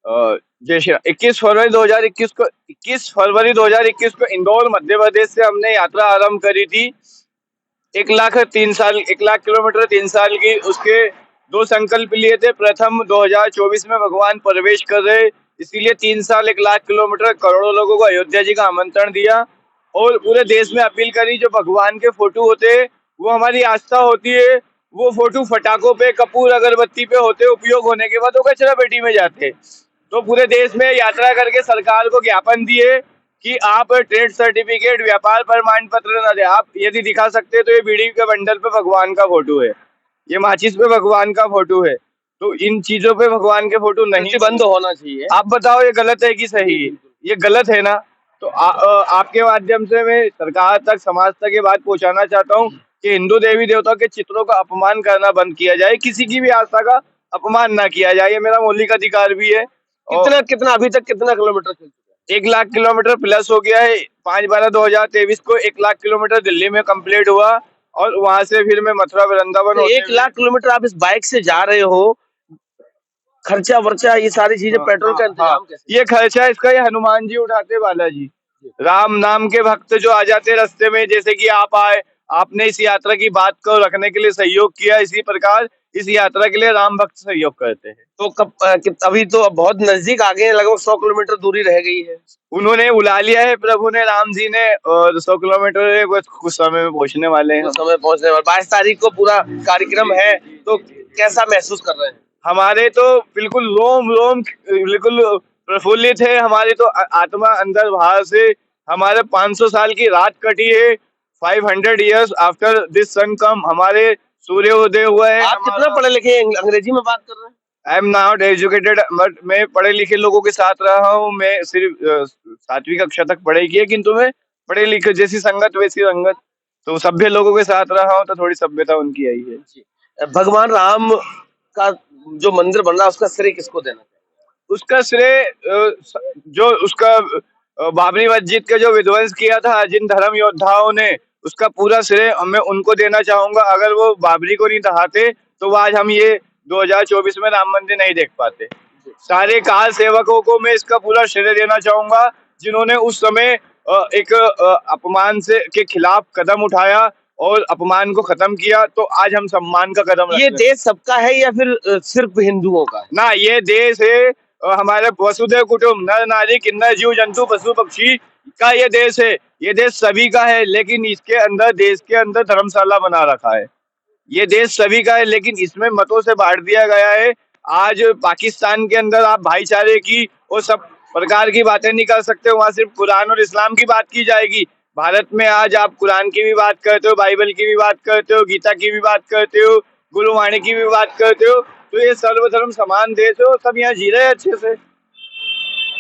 जैसे 21 फरवरी 2021 को इंदौर मध्य प्रदेश से हमने यात्रा आरंभ करी थी। 1 लाख 3 की। उसके दो संकल्प लिए थे। प्रथम 2024 में भगवान प्रवेश कर रहे, इसीलिए 3 साल 1 लाख किलोमीटर करोड़ों लोगों को अयोध्या जी का आमंत्रण दिया और पूरे देश में अपील करी जो भगवान के फोटो होते हैं वो हमारी आस्था होती है। वो फोटो फटाकों पे, कपूर अगरबत्ती पे होते, उपयोग होने के बाद वो कचरा पेटी में जाते। तो पूरे देश में यात्रा करके सरकार को ज्ञापन दिए कि आप ट्रेड सर्टिफिकेट, व्यापार प्रमाण पत्र न दे, आप यदि दिखा सकते हैं तो ये बीड़ी के बंडल पे भगवान का फोटो है, ये माचिस पे भगवान का फोटो है, तो इन चीजों पे भगवान के फोटो नहीं प्रतिबंध होना चाहिए। आप बताओ ये गलत है कि सही है? ये गलत है ना। तो आपके माध्यम से मैं सरकार तक, समाज तक ये बात पहुंचाना चाहता हूँ कि हिंदू देवी देवताओं के चित्रों का अपमान करना बंद किया जाए, किसी की भी आस्था का अपमान ना किया जाए, ये मेरा मौलिक अधिकार भी है। कितना कितना अभी तक कितना किलोमीटर चल चुका है? 1 लाख किलोमीटर प्लस हो गया है। 5/12/2023 को 1 लाख किलोमीटर दिल्ली में कंप्लीट हुआ और वहां से फिर मैं मथुरा वृंदावन तो होते 1 लाख किलोमीटर आप इस बाइक से जा रहे हो, खर्चा वर्चा ये सारी चीजें, पेट्रोल का इंतजाम कैसे? ये खर्चा इसका ये हनुमान जी उठाते, बालाजी राम नाम के भक्त जो आ जाते रास्ते में, जैसे कि आप आए, आपने इस यात्रा की बात को रखने के लिए सहयोग किया, इसी प्रकार इस यात्रा के लिए राम भक्त सहयोग करते हैं। तो अभी तो अब बहुत नजदीक आ गए हैं, लगभग 100 किलोमीटर दूरी रह गई है। उन्होंने बुला लिया है प्रभु ने, राम जी ने, और 100 किलोमीटर बस कुछ समय में पहुंचने वाले हैं। कुछ समय पहुंचने वाले, 22 तारीख को पूरा कार्यक्रम है, तो कैसा महसूस कर रहे हैं? हमारे तो बिल्कुल रोम रोम बिल्कुल प्रफुल्लित है। हमारी तो आत्मा अंदर बाहर से, हमारे 500 साल की रात कटी है। 500 years आफ्टर दिस सन कम, हमारे सूर्य उदय हुआ है। आप कितना पढ़े लिखे हैं? अंग्रेजी में बात कर रहे हैं? I am not educated, but मैं पढ़े लिखे लोगों के साथ रहा हूँ। मैं सिर्फ 7वीं कक्षा तक पढ़ाई की है, किंतु मैं पढ़े लिखे, जैसी संगत वैसी रंगत, तो सभ्य लोगों के साथ रहा हूँ, तो थोड़ी सभ्यता उनकी आई है। भगवान राम का जो मंदिर बन रहा है उसका श्रेय किसको देना चाहिए? उसका श्रेय जो उसका बाबरी मस्जिद का जो विध्वंस किया था जिन धर्म योद्धाओं ने, उसका पूरा श्रेय मैं उनको देना चाहूंगा। अगर वो बाबरी को नहीं दहाते तो आज हम ये 2024 में राम मंदिर नहीं देख पाते। सारे काल सेवकों को मैं इसका पूरा श्रेय देना चाहूंगा, जिन्होंने उस समय एक अपमान से के खिलाफ कदम उठाया और अपमान को खत्म किया, तो आज हम सम्मान का कदम ये देश सबका है या फिर सिर्फ हिंदुओं का है? ना, ये देश है हमारे वसुधैव कुटुंब, नर नारी किन्नर जीव जंतु पशु पक्षी का ये देश है। ये देश सभी का है, लेकिन इसके अंदर, देश के अंदर धर्मशाला बना रखा है। ये देश सभी का है, लेकिन इसमें मतों से बांट दिया गया है। आज पाकिस्तान के अंदर आप भाईचारे की और सब प्रकार की बातें नहीं कर सकते, वहां सिर्फ कुरान और इस्लाम की बात की जाएगी। भारत में आज आप कुरान की भी बात करते हो, बाइबल की भी बात करते हो, गीता की भी बात करते हो, गुरुवाणी की भी बात करते हो, तो ये सर्वधर्म समान देश है और सब यहाँ जी रहे हैं अच्छे से।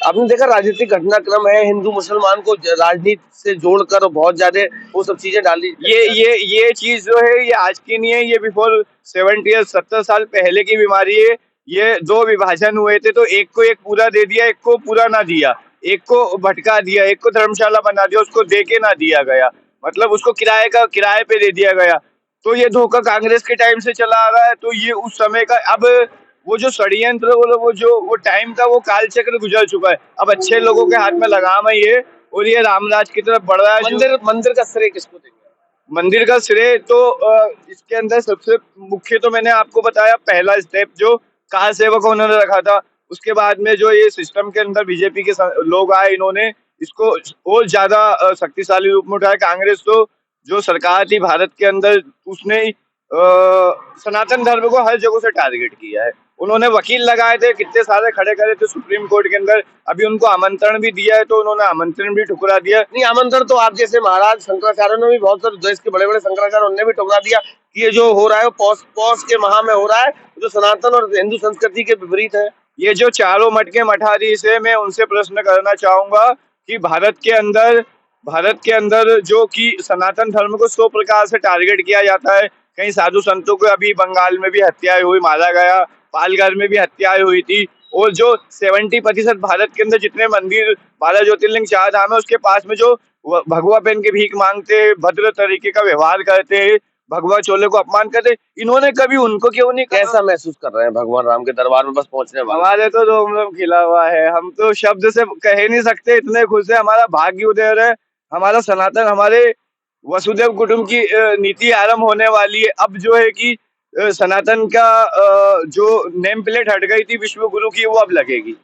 आपने देखा राजनीतिक घटनाक्रम है, हिंदू मुसलमान को राजनीति से जोड़कर बहुत ज्यादा वो सब चीजें डाली। ये चीज जो है ये आज की नहीं है, ये बिफोर 70 या 70 साल पहले की बीमारी है। ये दो विभाजन हुए थे, तो एक को एक पूरा दे दिया, एक को पूरा ना दिया, एक को भटका दिया, एक को धर्मशाला बना दिया, उसको दे के ना दिया गया, मतलब उसको किराए पे दे दिया गया। तो ये धोखा कांग्रेस के टाइम से चला आ रहा है। तो ये उस समय का, अब वो जो षड्यंत्र, वो टाइम का वो काल चक्र गुजर चुका है। अब अच्छे लोगों के हाथ में लगाम है ये, और ये रामराज की तरफ बढ़ रहा है। मंदिर का श्रेय किसको देंगे? मंदिर का श्रेय तो इसके अंदर सबसे मुख्य तो मैंने आपको बताया, पहला स्टेप जो कार सेवक उन्होंने रखा था, उसके बाद में जो ये सिस्टम के अंदर बीजेपी के लोग आए, इन्होंने इसको और ज्यादा शक्तिशाली रूप में उठाया। कांग्रेस तो जो सरकार थी भारत के अंदर, उसने सनातन धर्म को हर जगह से टारगेट किया है। उन्होंने वकील लगाए थे, कितने सारे खड़े करे थे सुप्रीम कोर्ट के अंदर। अभी उनको आमंत्रण भी दिया है, तो उन्होंने आमंत्रण भी ठुकरा दिया। नहीं, आमंत्रण तो आप जैसे महाराज शंकराचार्य ने भी, बहुत सारे देश के बड़े बड़े शंकराचार्य, उन्होंने भी ठुकरा दिया कि ये जो हो रहा है वो पौष के माह में हो रहा है, जो सनातन और हिंदू संस्कृति के विपरीत है। ये जो चारों मठ के मठाधीश है, मैं उनसे प्रश्न करना चाहूंगा कि भारत के अंदर जो कि सनातन धर्म को 100 प्रकार से टारगेट किया जाता है। कई साधु संतों को अभी बंगाल में भी हत्याएं हुई, मारा गया, पालघर में भी हत्याएं हुई थी। और जो 70% भारत के अंदर जितने मंदिर, 12 ज्योतिर्लिंग, 4 धाम है, उसके पास में जो भगवा पहन के भीख मांगते हैं, भद्र तरीके का व्यवहार करते हैं, भगवा चोले को अपमान करते, इन्होंने कभी उनको क्यों नहीं कहा? कैसा महसूस कर रहे हैं भगवान राम के दरबार में बस पहुंचने वाले? हमारे तो रोम रोम खिला हुआ है, हम तो शब्द से कह ही नहीं सकते, इतने खुश है। हमारा भाग्य उदय है, हमारा सनातन, हमारे वसुदेव कुटुंब की नीति आरंभ होने वाली है। अब जो है कि सनातन का जो नेम प्लेट हट गई थी विश्व गुरु की, वो अब लगेगी।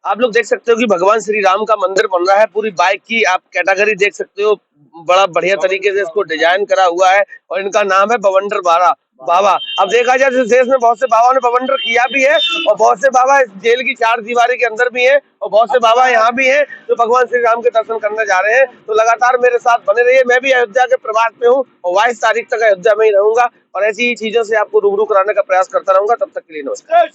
आप लोग देख सकते हो कि भगवान श्री राम का मंदिर बन रहा है। पूरी बाइक की आप कैटेगरी देख सकते हो, बड़ा बढ़िया तरीके से इसको डिजाइन करा हुआ है और इनका नाम है बवंडर बाबा। अब देखा जाए तो देश में बहुत से बाबा ने बवंडर किया भी है और बहुत से बाबा इस जेल की चार दीवारी के अंदर भी हैं और बहुत से बाबा यहाँ भी हैं जो भगवान श्री राम के दर्शन करने जा रहे हैं। तो लगातार मेरे साथ बने रहिए। मैं भी अयोध्या के प्रवास में हूँ और 22 तारीख तक अयोध्या में ही रहूंगा और ऐसी ही चीजों से आपको रूबरू कराने का प्रयास करता रहूंगा। तब तक के लिए नमस्कार।